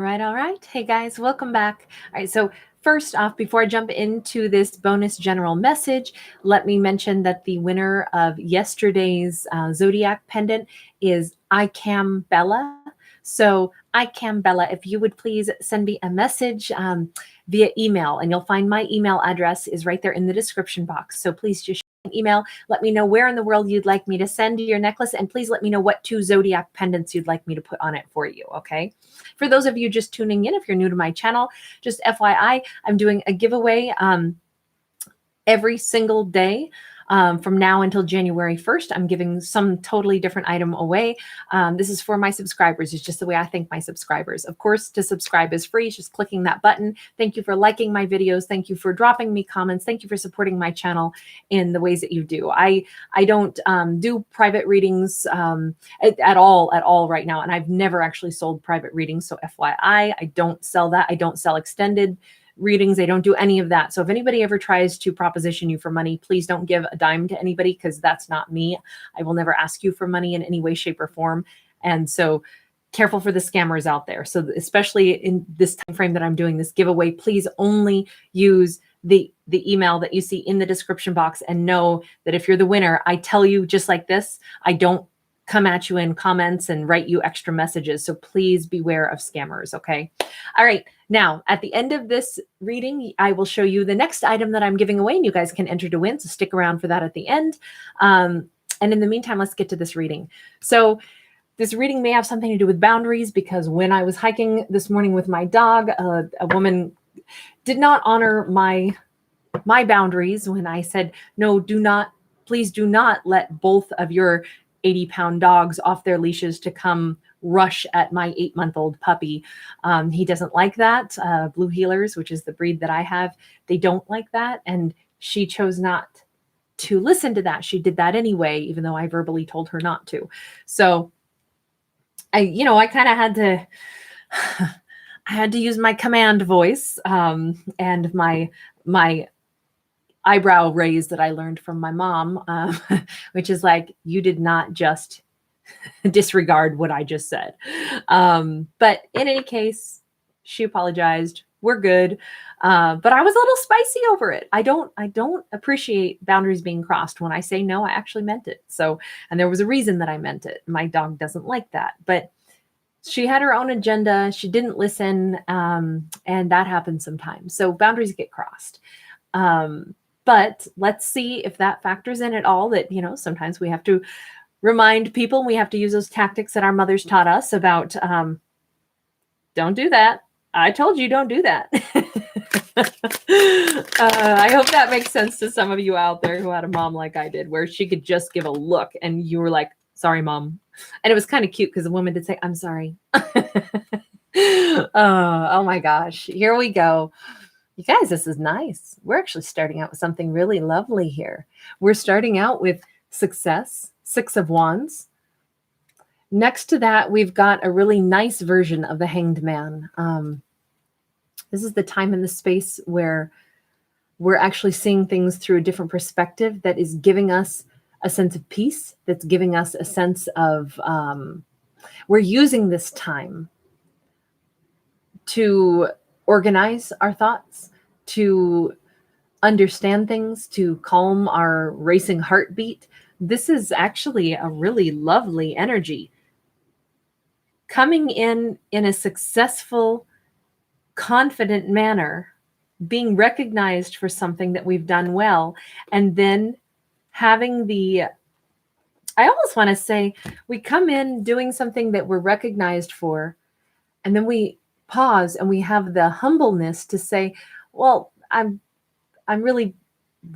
All right. Hey guys, welcome back. All right, so first off, before I jump into this bonus general message, let me mention that the winner of yesterday's Zodiac pendant is Bella. So Bella, if you would please send me a message via email, and you'll find my email address is right there in the description box. So please just an email. Let me know where in the world you'd like me to send your necklace, and please let me know what 2 Zodiac pendants you'd like me to put on it for you, okay? For those of you just tuning in, if you're new to my channel, just FYI, I'm doing a giveaway every single day. From now until January 1st, I'm giving some totally different item away. This is for my subscribers. It's just the way I thank my subscribers. Of course, to subscribe is free. It's just clicking that button. Thank you for liking my videos. Thank you for dropping me comments. Thank you for supporting my channel in the ways that you do. I don't do private readings at all right now. And I've never actually sold private readings. So FYI, I don't sell that. I don't sell extended readings. I don't do any of that. So if anybody ever tries to proposition you for money, please don't give a dime to anybody, because that's not me. I will never ask you for money in any way, shape, or form. And so careful for the scammers out there. So especially in this time frame that I'm doing this giveaway, please only use the email that you see in the description box, and know that if you're the winner, I tell you just like this, I don't come at you in comments and write you extra messages. So please beware of scammers. Okay. All right. Now, at the end of this reading, I will show you the next item that I'm giving away, and you guys can enter to win. So stick around for that at the end. And in the meantime, let's get to this reading. So this reading may have something to do with boundaries, because when I was hiking this morning with my dog, a woman did not honor my boundaries when I said, no, please do not let both of your 80-pound dogs off their leashes to come rush at my 8-month-old puppy. He doesn't like that. Blue Heelers, which is the breed that I have, they don't like that. And she chose not to listen to that. She did that anyway, even though I verbally told her not to. So I kind of had to, I had to use my command voice and my eyebrow raise that I learned from my mom, which is like, you did not just disregard what I just said. But in any case, she apologized. We're good. But I was a little spicy over it. I don't appreciate boundaries being crossed. When I say no, I actually meant it. So, and there was a reason that I meant it. My dog doesn't like that, but she had her own agenda. She didn't listen. And that happens sometimes. So boundaries get crossed. But let's see if that factors in at all, that, sometimes we have to remind people, we have to use those tactics that our mothers taught us about, don't do that. I told you, don't do that. I hope that makes sense to some of you out there who had a mom like I did, where she could just give a look and you were like, sorry, mom. And it was kind of cute because the woman did say, I'm sorry. Oh my gosh. Here we go. You guys, this is nice. We're actually starting out with something really lovely here. We're starting out with success, 6 of Wands. Next to that, we've got a really nice version of the Hanged Man. This is the time and the space where we're actually seeing things through a different perspective that is giving us a sense of peace, that's giving us a sense of, we're using this time to organize our thoughts, to understand things, to calm our racing heartbeat. This is actually a really lovely energy coming in a successful, confident manner, being recognized for something that we've done well, and then having I almost want to say, we come in doing something that we're recognized for, and then we pause and we have the humbleness to say, well, I'm really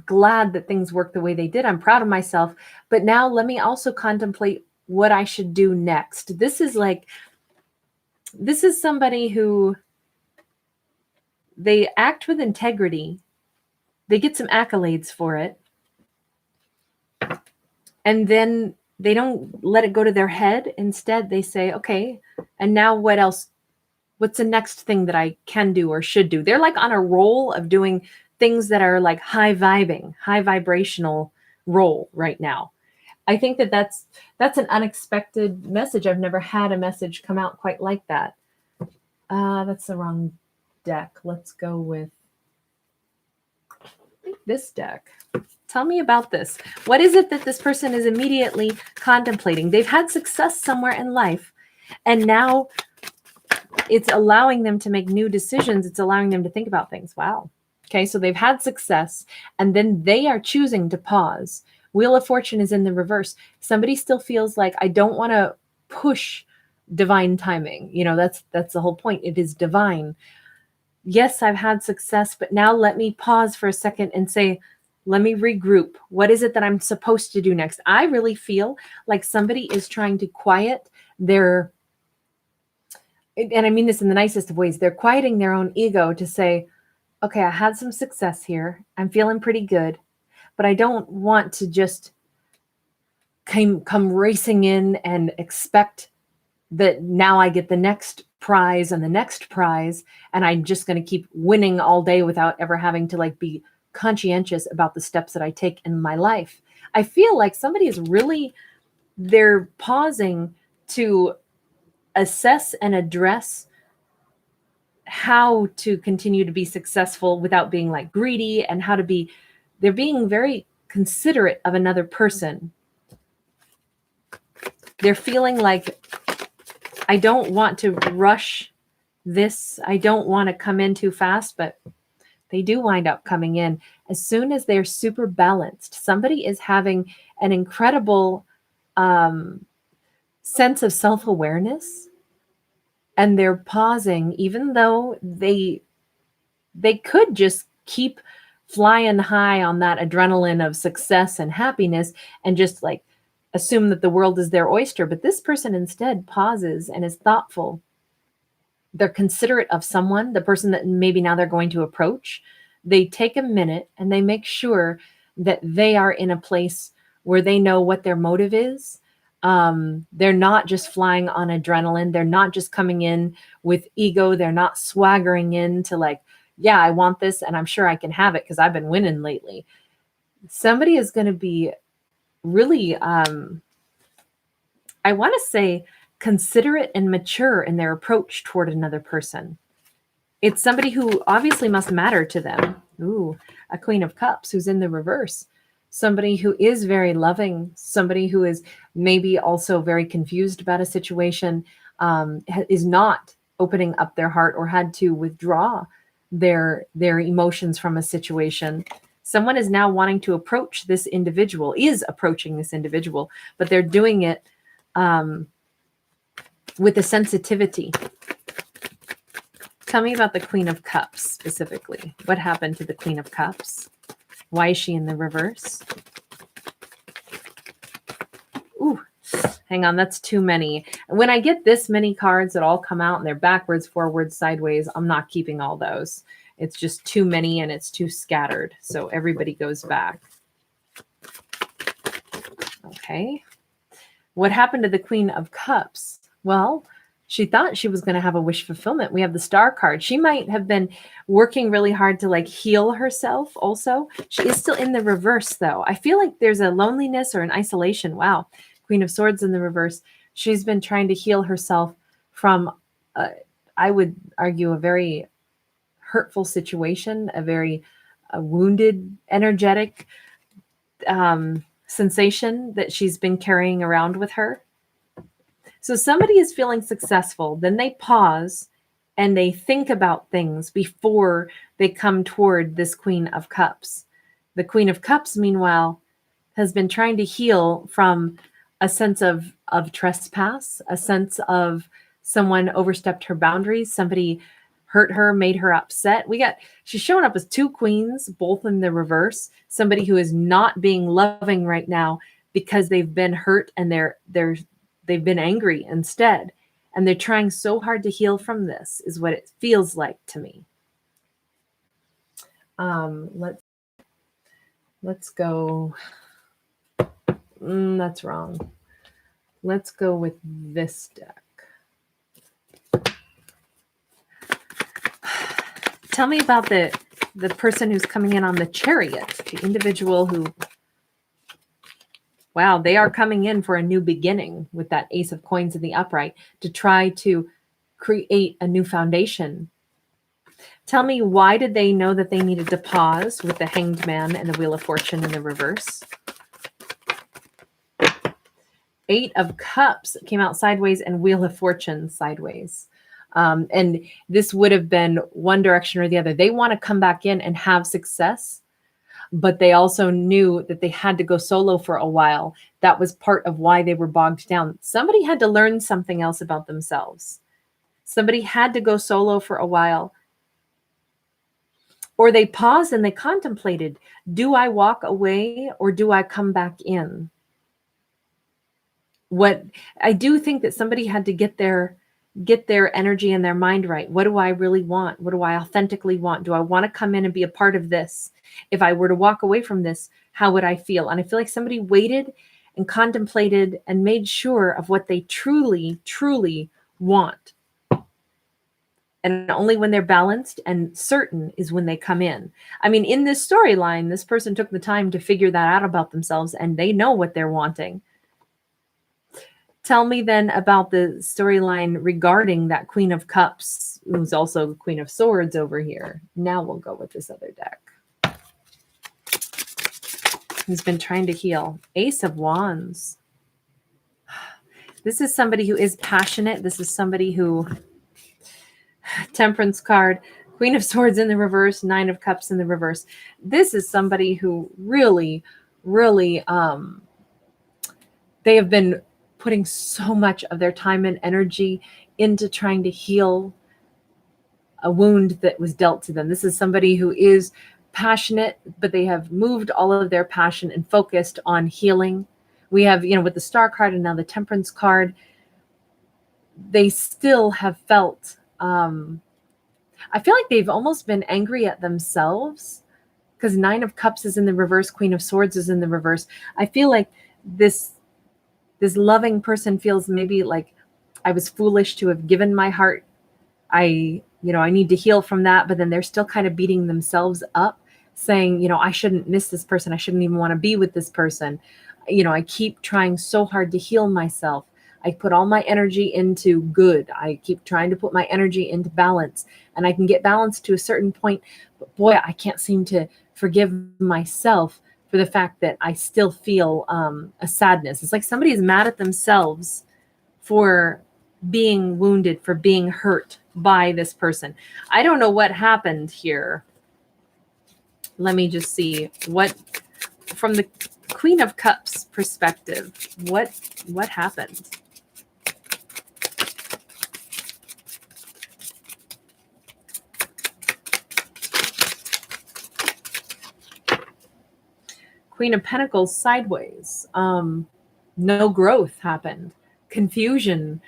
glad that things worked the way they did. I'm proud of myself, but now let me also contemplate what I should do next. This is somebody who, they act with integrity. They get some accolades for it. And then they don't let it go to their head. Instead, they say, okay, and now what else? What's the next thing that I can do or should do? They're like on a roll of doing things that are like high vibrational role right now. I think that that's an unexpected message. I've never had a message come out quite like that. That's the wrong deck. Let's go with this deck. Tell me about this. What is it that this person is immediately contemplating? They've had success somewhere in life, and now it's allowing them to make new decisions. It's allowing them to think about things. Wow. Okay, so they've had success, and then they are choosing to pause. Wheel of Fortune is in the reverse. Somebody still feels like, I don't want to push divine timing. You know, that's the whole point. It is divine. Yes, I've had success, but now let me pause for a second and say, let me regroup. What is it that I'm supposed to do next? I really feel like somebody is trying to quiet their, and I mean this in the nicest of ways, they're quieting their own ego to say, okay, I had some success here. I'm feeling pretty good, but I don't want to just come racing in and expect that now I get the next prize and the next prize, and I'm just going to keep winning all day without ever having to like be conscientious about the steps that I take in my life. I feel like somebody is really, they're pausing to assess and address how to continue to be successful without being like greedy, and how to be, they're being very considerate of another person. They're feeling like, I don't want to rush this. I don't want to come in too fast, but they do wind up coming in. As soon as they're super balanced, somebody is having an incredible sense of self-awareness, and they're pausing, even though they could just keep flying high on that adrenaline of success and happiness and just like assume that the world is their oyster. But this person instead pauses and is thoughtful. They're considerate of someone, the person that maybe now they're going to approach. They take a minute and they make sure that they are in a place where they know what their motive is. They're not just flying on adrenaline. They're not just coming in with ego. They're not swaggering in to like, yeah, I want this and I'm sure I can have it because I've been winning lately. Somebody is going to be really, I want to say, considerate and mature in their approach toward another person. It's somebody who obviously must matter to them. Ooh, a Queen of Cups who's in the reverse. Somebody who is very loving, somebody who is maybe also very confused about a situation, is not opening up their heart or had to withdraw their emotions from a situation. Someone is now wanting to approach this individual, is approaching this individual, but they're doing it with a sensitivity. Tell me about the Queen of Cups specifically. What happened to the Queen of Cups? Why is she in the reverse? Ooh, hang on, that's too many. When I get this many cards that all come out and they're backwards, forwards, sideways, I'm not keeping all those. It's just too many and it's too scattered. So everybody goes back. Okay. What happened to the Queen of Cups? Well, she thought she was going to have a wish fulfillment. We have the Star card. She might have been working really hard to like heal herself also. She is still in the reverse though. I feel like there's a loneliness or an isolation. Wow. Queen of Swords in the reverse. She's been trying to heal herself from, I would argue, a very hurtful situation, a very wounded, energetic sensation that she's been carrying around with her. So somebody is feeling successful, then they pause and they think about things before they come toward this Queen of Cups. The Queen of Cups, meanwhile, has been trying to heal from a sense of trespass, a sense of someone overstepped her boundaries, somebody hurt her, made her upset. She's showing up as two queens, both in the reverse. Somebody who is not being loving right now because they've been hurt and they've been angry instead. And they're trying so hard to heal from this, is what it feels like to me. Let's go. That's wrong. Let's go with this deck. Tell me about the person who's coming in on the Chariot, the individual who, wow, they are coming in for a new beginning with that Ace of Coins in the upright to try to create a new foundation. Tell me, why did they know that they needed to pause with the Hanged Man and the Wheel of Fortune in the reverse? 8 of Cups came out sideways and Wheel of Fortune sideways. And this would have been one direction or the other. They want to come back in and have success, but they also knew that they had to go solo for a while. That was part of why they were bogged down. Somebody had to learn something else about themselves. Somebody had to go solo for a while. Or they paused and they contemplated, do I walk away or do I come back in? What I do think that somebody had to get their energy and their mind right. What do I really want? What do I authentically want? Do I want to come in and be a part of this? If I were to walk away from this, how would I feel? And I feel like somebody waited and contemplated and made sure of what they truly, truly want. And only when they're balanced and certain is when they come in. I mean, in this storyline, this person took the time to figure that out about themselves, and they know what they're wanting. Tell me then about the storyline regarding that Queen of Cups, who's also Queen of Swords over here. Now we'll go with this other deck. Who's been trying to heal. Ace of Wands. This is somebody who is passionate. This is somebody who... Temperance card. Queen of Swords in the reverse. 9 of Cups in the reverse. This is somebody who really, really... they have been putting so much of their time and energy into trying to heal a wound that was dealt to them. This is somebody who is passionate, but they have moved all of their passion and focused on healing. We have, with the Star card and now the Temperance card, they still have felt, I feel like they've almost been angry at themselves because 9 of Cups is in the reverse, Queen of Swords is in the reverse. I feel like this loving person feels maybe like I was foolish to have given my heart. I need to heal from that, but then they're still kind of beating themselves up saying, I shouldn't miss this person. I shouldn't even want to be with this person. I keep trying so hard to heal myself. I put all my energy into good. I keep trying to put my energy into balance, and I can get balanced to a certain point, but boy, I can't seem to forgive myself for the fact that I still feel a sadness. It's like somebody is mad at themselves for being wounded, for being hurt by this person. I don't know what happened here. Let me just see what, from the Queen of Cups perspective, what happened? Queen of Pentacles sideways. No growth happened. Confusion.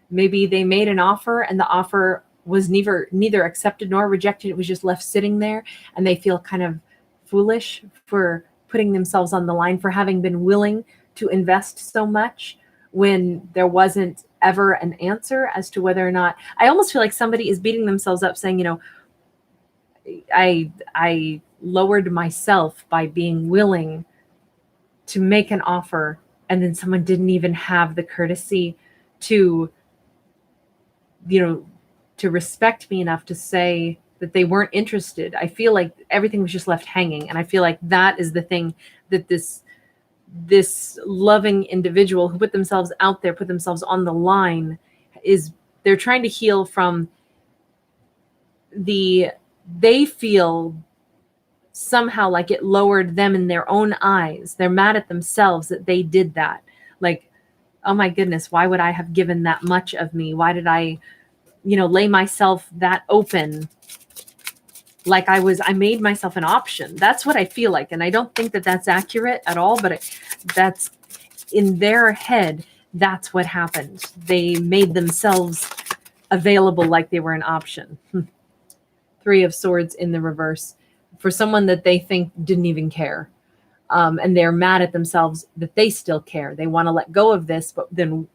Maybe they made an offer and the offer was neither accepted nor rejected. It was just left sitting there, and they feel kind of foolish for putting themselves on the line, for having been willing to invest so much when there wasn't ever an answer as to whether or not. I almost feel like somebody is beating themselves up saying, I lowered myself by being willing to make an offer, and then someone didn't even have the courtesy to respect me enough to say that they weren't interested. I feel like everything was just left hanging, and I feel like that is the thing that this loving individual who put themselves out there, put themselves on the line, they're trying to heal from they feel somehow like it lowered them in their own eyes. They're mad at themselves that they did that. Like, oh my goodness, why would I have given that much of me? Why did I, lay myself that open? Like I made myself an option. That's what I feel like. And I don't think that that's accurate at all, but that's in their head. That's what happened. They made themselves available like they were an option. 3 of Swords in the reverse for someone that they think didn't even care. And they're mad at themselves that they still care. They want to let go of this, but then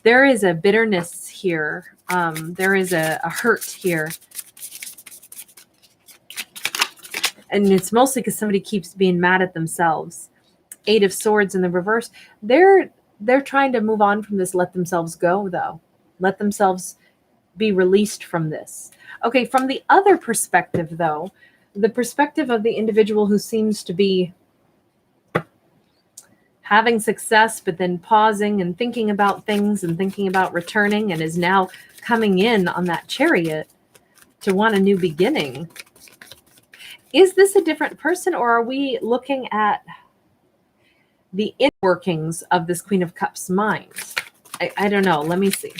there is a bitterness here. There is a hurt here. And it's mostly because somebody keeps being mad at themselves. 8 of Swords in the reverse. They're trying to move on from this, let themselves go, though. let themselves be released from this. Okay, from the other perspective, though, the perspective of the individual who seems to be having success, but then pausing and thinking about things and thinking about returning, and is now coming in on that chariot to want a new beginning. Is this a different person, or are we looking at the inner workings of this Queen of Cups mind? I don't know. Let me see.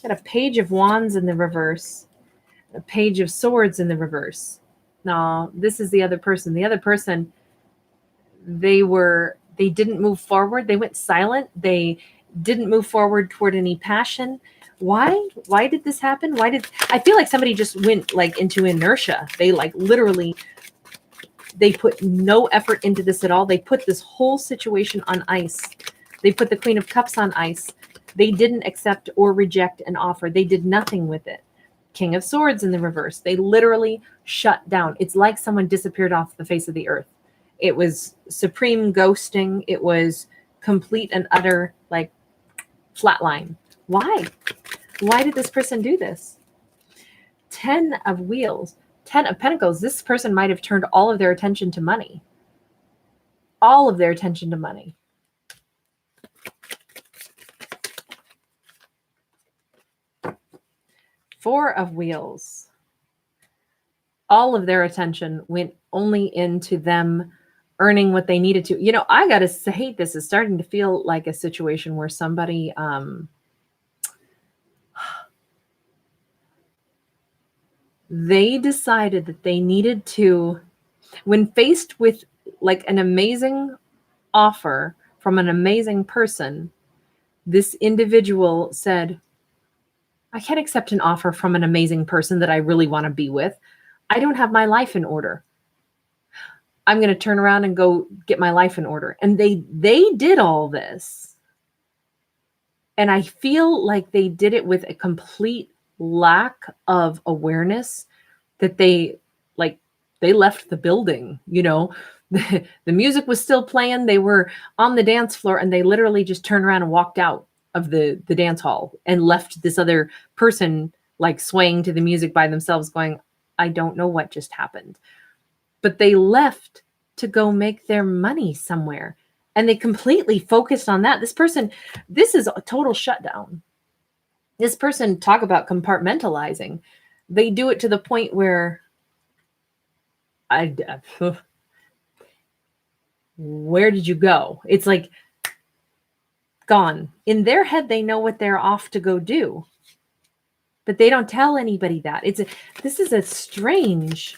Got a Page of Wands in the reverse, a Page of Swords in the reverse. No, this is the other person. The other person, they didn't move forward. They went silent. They didn't move forward toward any passion. Why did this happen? I feel like somebody just went like into inertia? They like literally, they put no effort into this at all. They put this whole situation on ice. They put the Queen of Cups on ice. They didn't accept or reject an offer. They did nothing with it. King of Swords in the reverse. They literally shut down. It's like someone disappeared off the face of the earth. It was supreme ghosting. It was complete and utter like flatline. Why? Why did this person do this? 10 of Wheels, 10 of Pentacles. This person might have turned all of their attention to money. All of their attention to money. Four of Wheels. All of their attention went only into them earning what they needed to. You know, I got to hate this. Is starting to feel like a situation where somebody, they decided that they needed to, when faced with like an amazing offer from an amazing person, this individual said, I can't accept an offer from an amazing person that I really want to be with. I don't have my life in order. I'm going to turn around and go get my life in order. And they did all this. And I feel like they did it with a complete lack of awareness that they left the building, you know. The music was still playing. They were on the dance floor and they literally just turned around and walked out of the dance hall and left this other person like swaying to the music by themselves going, I don't know what just happened. But they left to go make their money somewhere. And they completely focused on that. This person, this is a total shutdown. This person, talk about compartmentalizing. They do it to the point where where did you go? It's like gone. In their head, they know what they're off to go do, but they don't tell anybody that. This is a strange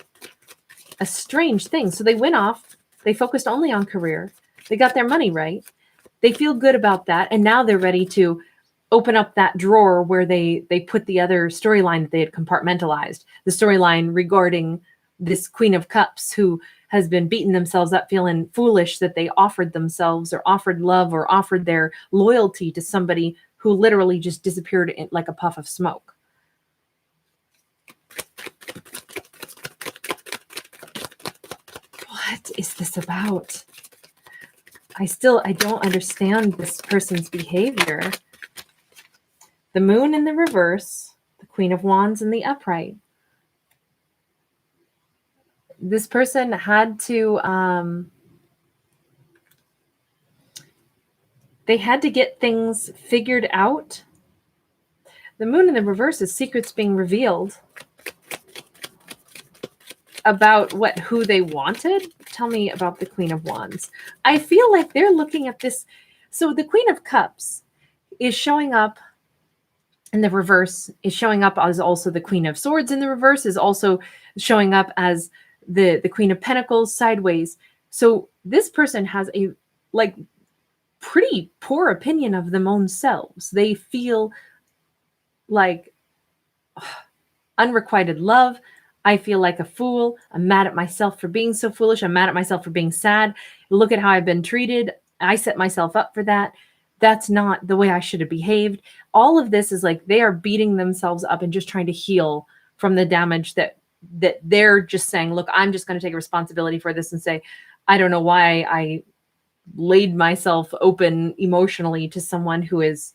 thing. So they went off, they focused only on career. They got their money right. They feel good about that. And now they're ready to open up that drawer where they put the other storyline that they had compartmentalized, the storyline regarding this Queen of Cups who has been beating themselves up, feeling foolish that they offered themselves or offered love or offered their loyalty to somebody who literally just disappeared in like a puff of smoke. What is this about? I don't understand this person's behavior. The Moon in the reverse, the Queen of Wands in the upright. This person had to, they had to get things figured out. The Moon in the reverse is secrets being revealed about who they wanted. Tell me about the Queen of Wands. I feel like they're looking at this. So the Queen of Cups is showing up in the reverse, is showing up as also the Queen of Swords in the reverse, is also showing up as the Queen of Pentacles sideways. So this person has a like pretty poor opinion of them own selves. They feel like unrequited love. I feel like a fool. I'm mad at myself for being so foolish. I'm mad at myself for being sad. Look at how I've been treated. I set myself up for that. That's not the way I should have behaved. All of this is like they are beating themselves up and just trying to heal from the damage that they're just saying, look, I'm just going to take responsibility for this and say, I don't know why I laid myself open emotionally to someone who is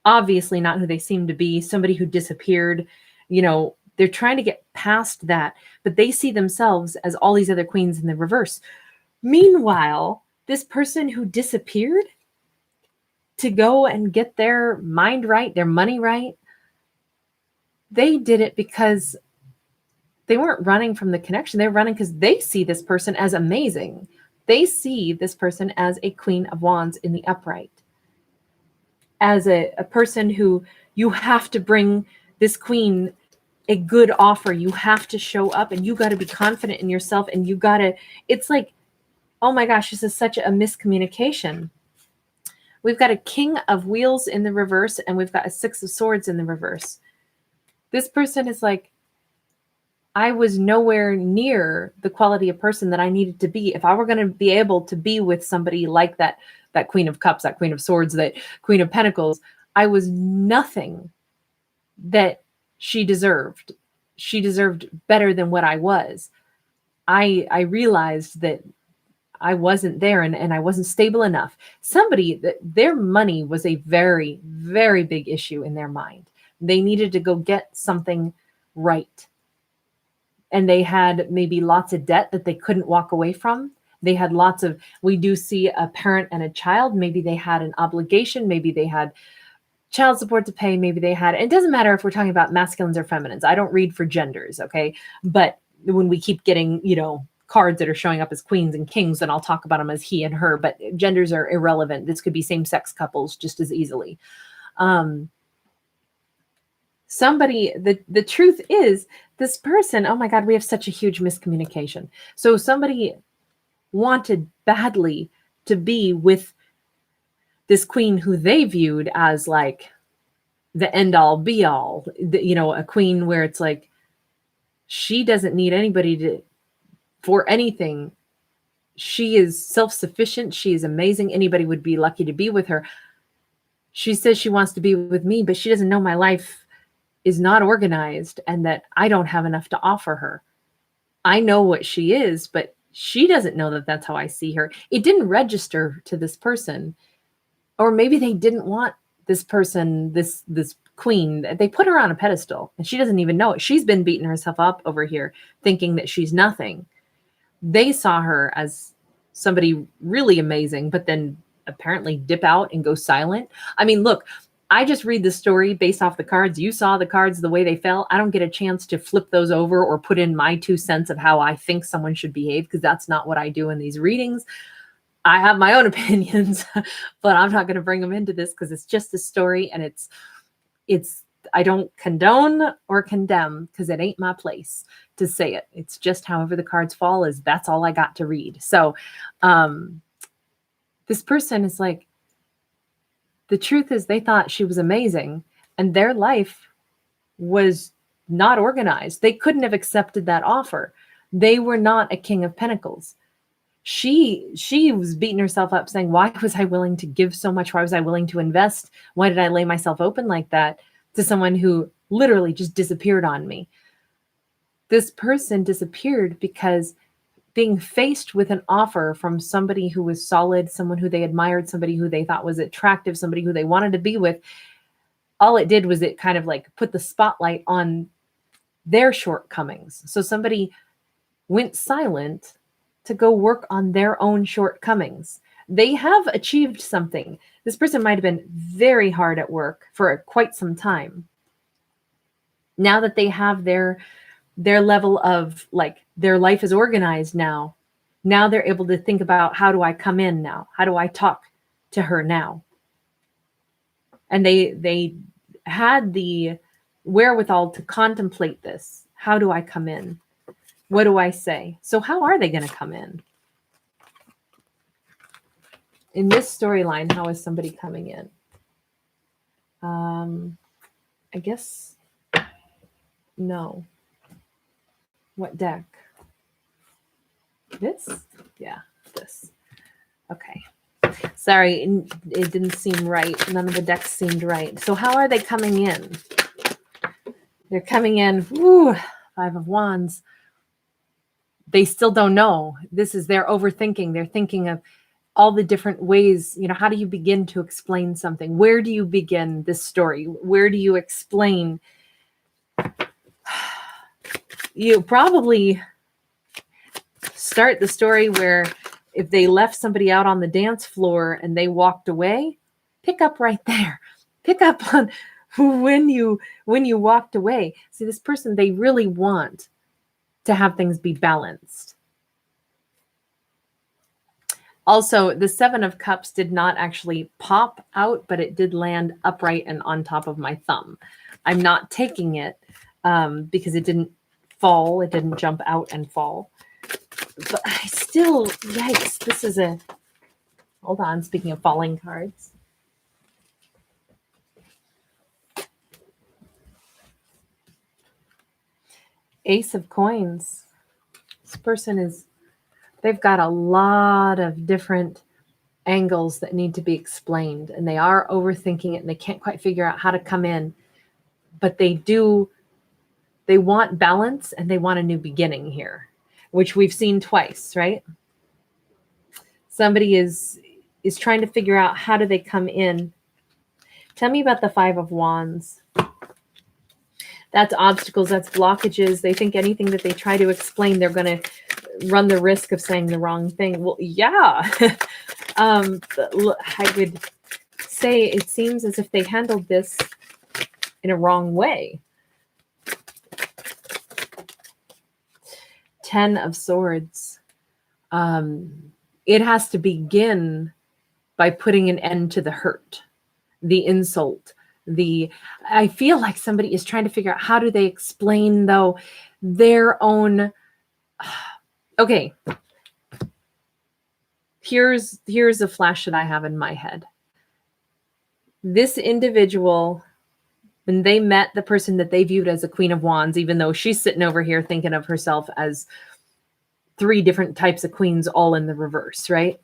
obviously not who they seem to be, somebody who disappeared. You know, they're trying to get past that, but they see themselves as all these other queens in the reverse. Meanwhile, this person who disappeared to go and get their mind right, their money right, they did it because they weren't running from the connection. They're running because they see this person as amazing. They see this person as a Queen of Wands in the upright, as a person who you have to bring this queen a good offer. You have to show up and you got to be confident in yourself. And you got to, it's like, oh my gosh, this is such a miscommunication. We've got a King of Wheels in the reverse and we've got a Six of Swords in the reverse. This person is like, I was nowhere near the quality of person that I needed to be. If I were going to be able to be with somebody like that Queen of Cups, that Queen of Swords, that Queen of Pentacles, I was nothing that she deserved. She deserved better than what I was. I realized that I wasn't there and I wasn't stable enough. Somebody, their money was a very, very big issue in their mind. They needed to go get something right. And they had maybe lots of debt that they couldn't walk away from. They had lots of, we do see a parent and a child. Maybe they had an obligation. Maybe they had child support to pay. Maybe they had, it doesn't matter if we're talking about masculines or feminines. I don't read for genders. Okay. But when we keep getting, you know, cards that are showing up as queens and kings, then I'll talk about them as he and her, but genders are irrelevant. This could be same-sex couples just as easily. Somebody, the truth is this person, oh my God, we have such a huge miscommunication. So somebody wanted badly to be with this queen who they viewed as like the end all be all, you know, a queen where it's like, she doesn't need anybody for anything. She is self-sufficient. She is amazing. Anybody would be lucky to be with her. She says she wants to be with me, but she doesn't know my life is not organized and that I don't have enough to offer her. I know what she is, but she doesn't know that that's how I see her. It didn't register to this person. Or maybe they didn't want this person, this queen. They put her on a pedestal and she doesn't even know it. She's been beating herself up over here thinking that she's nothing. They saw her as somebody really amazing, but then apparently dip out and go silent. I mean, look, I just read the story based off the cards. You saw the cards the way they fell. I don't get a chance to flip those over or put in my 2 cents of how I think someone should behave, because that's not what I do in these readings. I have my own opinions, but I'm not going to bring them into this because it's just a story and it's I don't condone or condemn because it ain't my place to say it. It's just however the cards fall, is that's all I got to read. So this person is like, the truth is they thought she was amazing and their life was not organized. They couldn't have accepted that offer. They were not a King of Pentacles. She was beating herself up saying, why was I willing to give so much? Why was I willing to invest? Why did I lay myself open like that to someone who literally just disappeared on me? This person disappeared because being faced with an offer from somebody who was solid, someone who they admired, somebody who they thought was attractive, somebody who they wanted to be with, all it did was it kind of like put the spotlight on their shortcomings. So somebody went silent to go work on their own shortcomings. They have achieved something. This person might have been very hard at work for quite some time. Now that they have their level of, like, their life is organized now they're able to think about, how do I come in now? How do I talk to her now? And they had the wherewithal to contemplate this. How do I come in? What do I say? So how are they going to come in? In this storyline, how is somebody coming in? I guess, no. What deck? This? Yeah, this. Okay. Sorry, it didn't seem right. None of the decks seemed right. So how are they coming in? They're coming in, Five of Wands. They still don't know. This is their overthinking. They're thinking of, all the different ways, how do you begin to explain something? Where do you begin this story? Where do you explain? You probably start the story where if they left somebody out on the dance floor and they walked away, pick up right there. Pick up on when you walked away. See, this person, they really want to have things be balanced. Also, the Seven of Cups did not actually pop out, but it did land upright and on top of my thumb. I'm not taking it because it didn't fall. It didn't jump out and fall. But I still, yikes, this is a, hold on, speaking of falling cards. Ace of Coins. This person is, they've got a lot of different angles that need to be explained, and they are overthinking it, and they can't quite figure out how to come in, but they want balance, and they want a new beginning here, which we've seen twice, right? Somebody is trying to figure out how do they come in. Tell me about the Five of Wands. That's obstacles, that's blockages. They think anything that they try to explain, they're going to run the risk of saying the wrong thing. Well, yeah. I would say it seems as if they handled this in a wrong way. 10 of Swords. It has to begin by putting an end to the hurt, the insult, I feel like somebody is trying to figure out how do they explain, though, their own. Okay. Here's a flash that I have in my head. This individual, when they met the person that they viewed as a Queen of Wands, even though she's sitting over here thinking of herself as 3 different types of queens all in the reverse, right?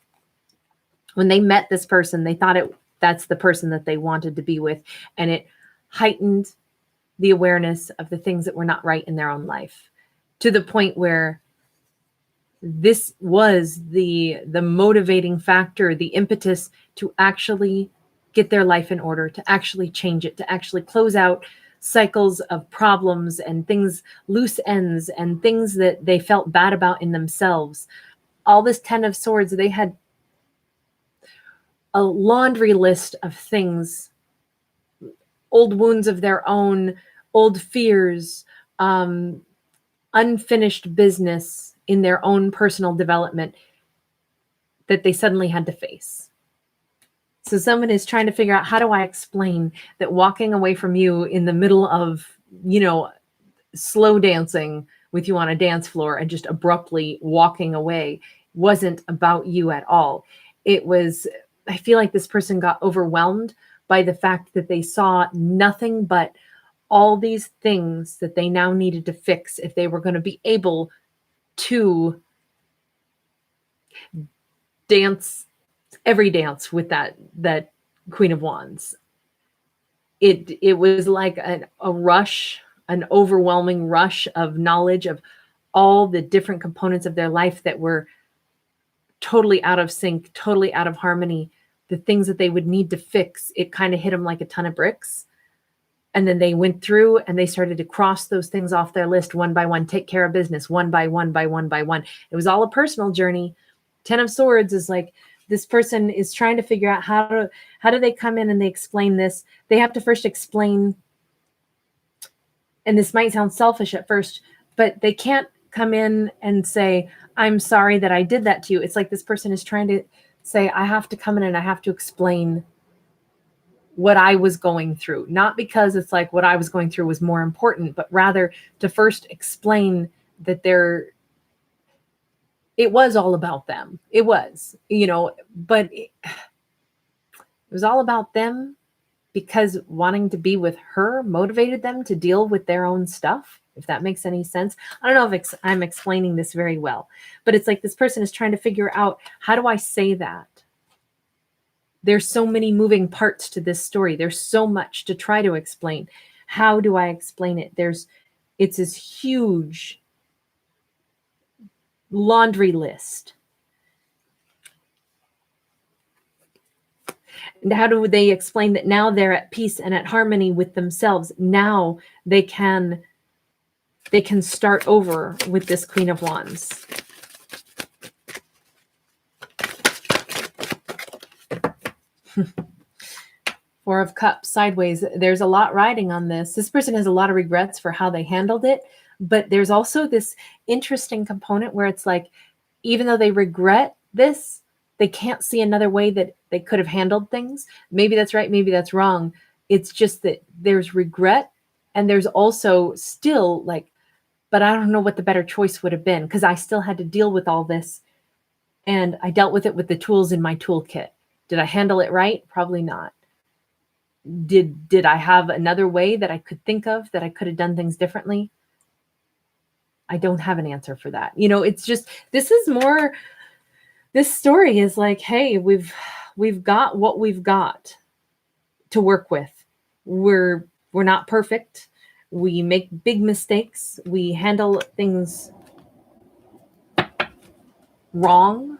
When they met this person, they thought that's the person that they wanted to be with, and it heightened the awareness of the things that were not right in their own life, to the point where this was the motivating factor, the impetus to actually get their life in order, to actually change it, to actually close out cycles of problems and things, loose ends, and things that they felt bad about in themselves. All this 10 of Swords, they had a laundry list of things, old wounds of their own, old fears, unfinished business in their own personal development that they suddenly had to face. So someone is trying to figure out, how do I explain that walking away from you in the middle of, slow dancing with you on a dance floor and just abruptly walking away wasn't about you at all. It was, I feel like this person got overwhelmed by the fact that they saw nothing but all these things that they now needed to fix if they were going to be able to dance every dance with that Queen of Wands. It was like a rush, an overwhelming rush of knowledge of all the different components of their life that were totally out of sync, totally out of harmony. The things that they would need to fix, it kind of hit them like a ton of bricks. And then they went through and they started to cross those things off their list one by one, take care of business one by one by one by one. It was all a personal journey. 10 of Swords is like, this person is trying to figure out how do they come in and they explain this. They have to first explain, and this might sound selfish at first, but they can't come in and say, I'm sorry that I did that to you. It's like this person is trying to say, I have to come in and I have to explain what I was going through. Not because it's like what I was going through was more important, but rather to first explain that it was all about them. It was, but it was all about them because wanting to be with her motivated them to deal with their own stuff, if that makes any sense. I don't know if I'm explaining this very well, but it's like this person is trying to figure out, how do I say that? There's so many moving parts to this story. There's so much to try to explain. How do I explain it? It's this huge laundry list. And how do they explain that now they're at peace and at harmony with themselves? Now they can start over with this Queen of Wands. Four of Cups sideways. There's a lot riding on this. This person has a lot of regrets for how they handled it, but there's also this interesting component where it's like, even though they regret this, they can't see another way that they could have handled things. Maybe that's right, maybe that's wrong. It's just that there's regret, and there's also still like, but I don't know what the better choice would have been, because I still had to deal with all this, and I dealt with it with the tools in my toolkit. Did I handle it right? Probably not. Did I have another way that I could think of that I could have done things differently? I don't have an answer for that. You know, it's just, this story is like, hey, we've got what we've got to work with. We're not perfect. We make big mistakes. We handle things wrong.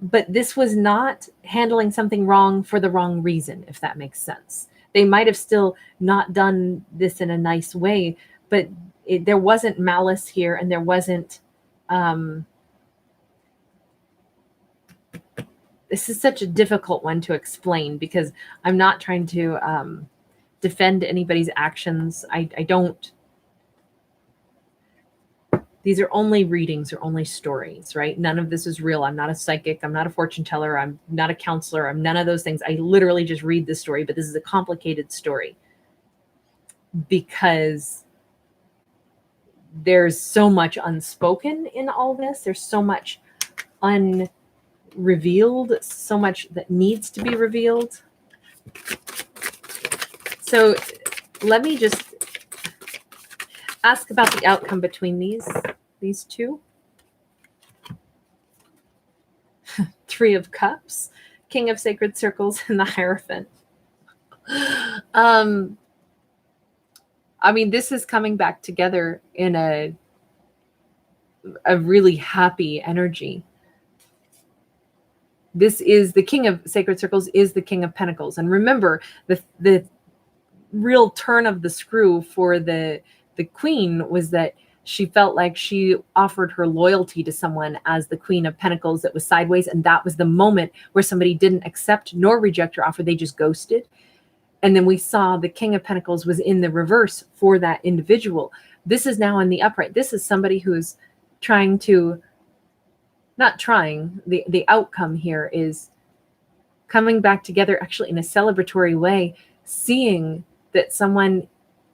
But this was not handling something wrong for the wrong reason, if that makes sense. They might have still not done this in a nice way, but there wasn't malice here, and there wasn't... this is such a difficult one to explain, because I'm not trying to defend anybody's actions. I don't... These are only readings or only stories, right? None of this is real. I'm not a psychic. I'm not a fortune teller. I'm not a counselor. I'm none of those things. I literally just read the story, but this is a complicated story because there's so much unspoken in all this. There's so much unrevealed, so much that needs to be revealed. So let me just ask about the outcome between these two. Three of Cups, King of Sacred Circles, and the Hierophant. I mean, this is coming back together in a really happy energy. This is the King of Sacred Circles, is the King of Pentacles. And remember, the real turn of the screw for the Queen was that she felt like she offered her loyalty to someone as the Queen of Pentacles that was sideways, and that was the moment where somebody didn't accept nor reject her offer. They just ghosted. And then we saw the King of Pentacles was in the reverse for that individual. This is now in the upright. This is somebody who's trying to, not trying, the outcome here is coming back together actually in a celebratory way, seeing that someone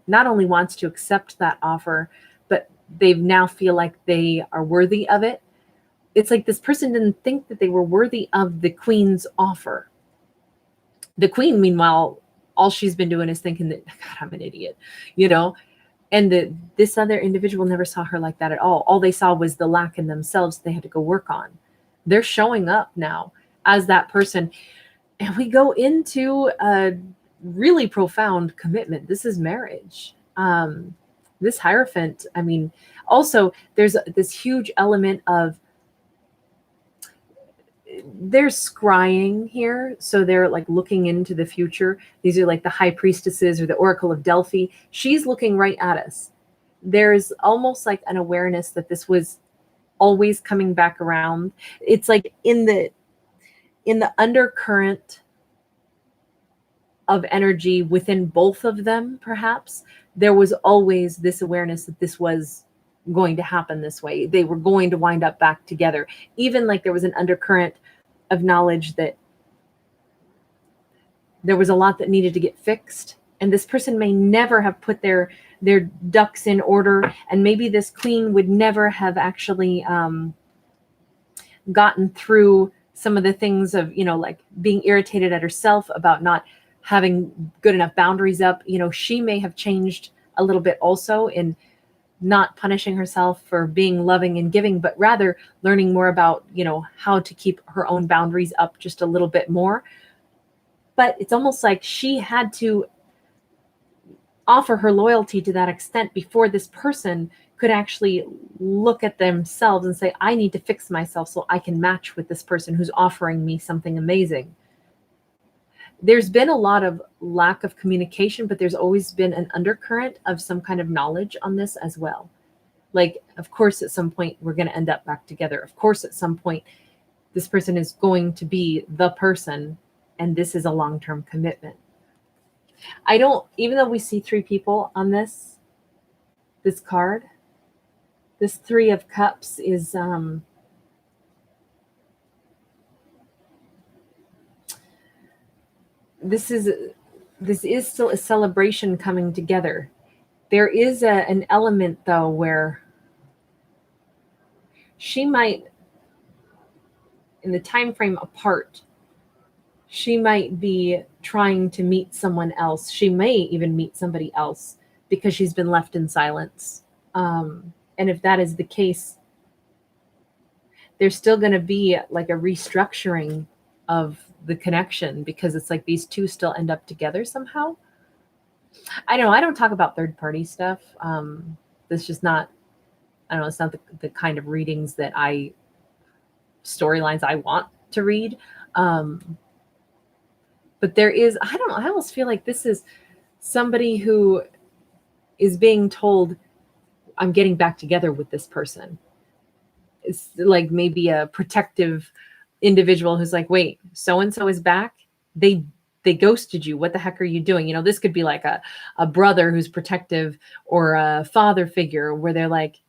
not only wants to accept that offer, but they now feel like they are worthy of it. It's like this person didn't think that they were worthy of the Queen's offer. The Queen, meanwhile, all she's been doing is thinking that, God, I'm an idiot, you know? And this other individual never saw her like that at all. All they saw was the lack in themselves they had to go work on. They're showing up now as that person. And we go into a really profound commitment. This is marriage. This Hierophant, I mean, also there's this huge element of, they're scrying here. So they're like looking into the future. These are like the high priestesses or the Oracle of Delphi. She's looking right at us. There's almost like an awareness that this was always coming back around. It's like in the undercurrent of energy within both of them, perhaps, there was always this awareness that this was going to happen this way. They were going to wind up back together. Even like there was an undercurrent of knowledge that there was a lot that needed to get fixed. And this person may never have put their ducks in order. And maybe this Queen would never have actually gotten through some of the things of, you know, like being irritated at herself about not having good enough boundaries up. You know, she may have changed a little bit also in not punishing herself for being loving and giving, but rather learning more about, you know, how to keep her own boundaries up just a little bit more. But it's almost like she had to offer her loyalty to that extent before this person could actually look at themselves and say, I need to fix myself so I can match with this person who's offering me something amazing. there's been a lot of lack of communication, but there's always been an undercurrent of some kind of knowledge on this as well. Like, of course, at some point we're going to end up back together. Of course, at some point this person is going to be the person, and this is a long-term commitment. I don't, even though we see three people on this card, this Three of Cups is, this is still a celebration coming together. There is an element, though, where she might, in the time frame apart, she might be trying to meet someone else. She may even meet somebody else because she's been left in silence. And if that is the case, there's still going to be like a restructuring of the connection, because it's like these two still end up together somehow. I know I don't talk about third party stuff. That's just not, I don't know, it's not the kind of readings that storylines I want to read. But there is, I don't know, I almost feel like this is somebody who is being told, I'm getting back together with this person. It's like maybe a protective individual who's like, wait, so-and-so is back. They ghosted you. What the heck are you doing? You know, this could be like a brother who's protective, or a father figure where they're like,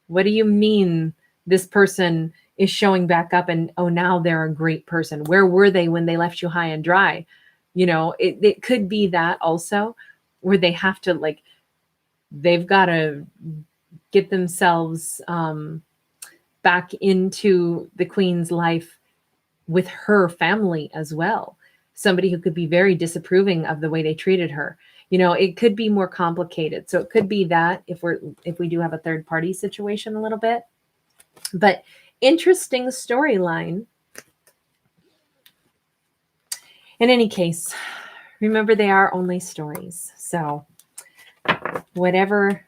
what do you mean this person is showing back up, and oh, now they're a great person? Where were they when they left you high and dry? You know, it could be that also, where they have to, like, they've got to get themselves back into the queen's life with her family as well. Somebody who could be very disapproving of the way they treated her. You know, it could be more complicated. So it could be that if we do have a third party situation a little bit. But interesting storyline. In any case, remember, they are only stories. So whatever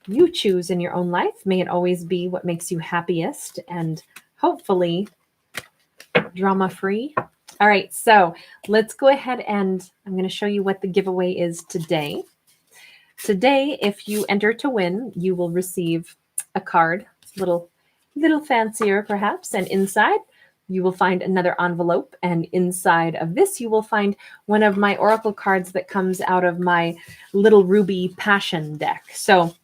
you choose in your own life, may it always be what makes you happiest, and hopefully drama-free. All right, so let's go ahead, and I'm going to show you what the giveaway is today. Today, if you enter to win, you will receive a card. It's a little fancier perhaps, and inside you will find another envelope, and inside of this you will find one of my oracle cards that comes out of my little ruby passion deck. So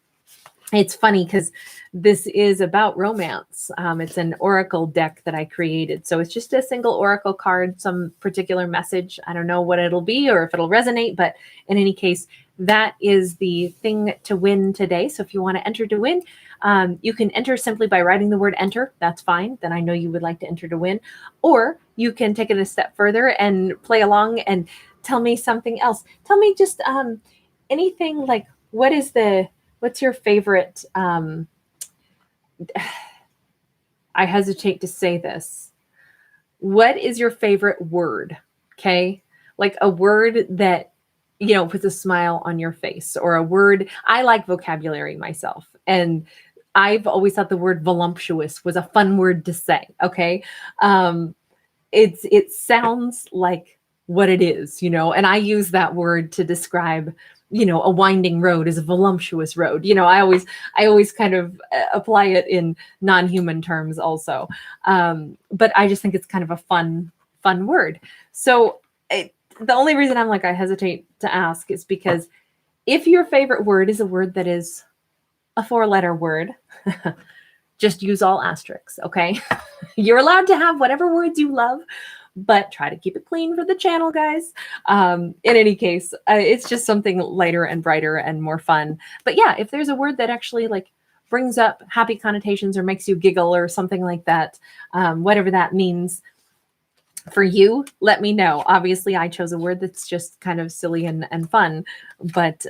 it's funny because this is about romance. It's an oracle deck that I created. So it's just a single oracle card, some particular message. I don't know what it'll be or if it'll resonate, but in any case, that is the thing to win today. So if you want to enter to win, you can enter simply by writing the word enter. That's fine. Then I know you would like to enter to win. Or you can take it a step further and play along and tell me something else. Tell me just anything, like, what's your favorite, I hesitate to say this. What is your favorite word? Okay. Like a word that, you know, puts a smile on your face, or a word. I like vocabulary myself, and I've always thought the word voluptuous was a fun word to say. Okay. It sounds like what it is, you know, and I use that word to describe, you know, a winding road is a voluptuous road. You know, I always kind of apply it in non-human terms also. But I just think it's kind of a fun word. So the only reason I'm like, I hesitate to ask is because if your favorite word is a word that is a 4-letter word, just use all asterisks. Okay. You're allowed to have whatever words you love, but try to keep it clean for the channel, guys. In any case, it's just something lighter and brighter and more fun. But yeah, if there's a word that actually like brings up happy connotations or makes you giggle or something like that, whatever that means for you, let me know. Obviously, I chose a word that's just kind of silly and fun, but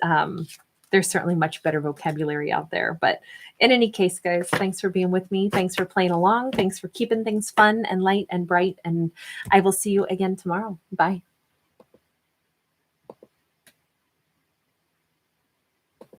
there's certainly much better vocabulary out there. But in any case, guys, thanks for being with me. Thanks for playing along. Thanks for keeping things fun and light and bright. And I will see you again tomorrow. Bye.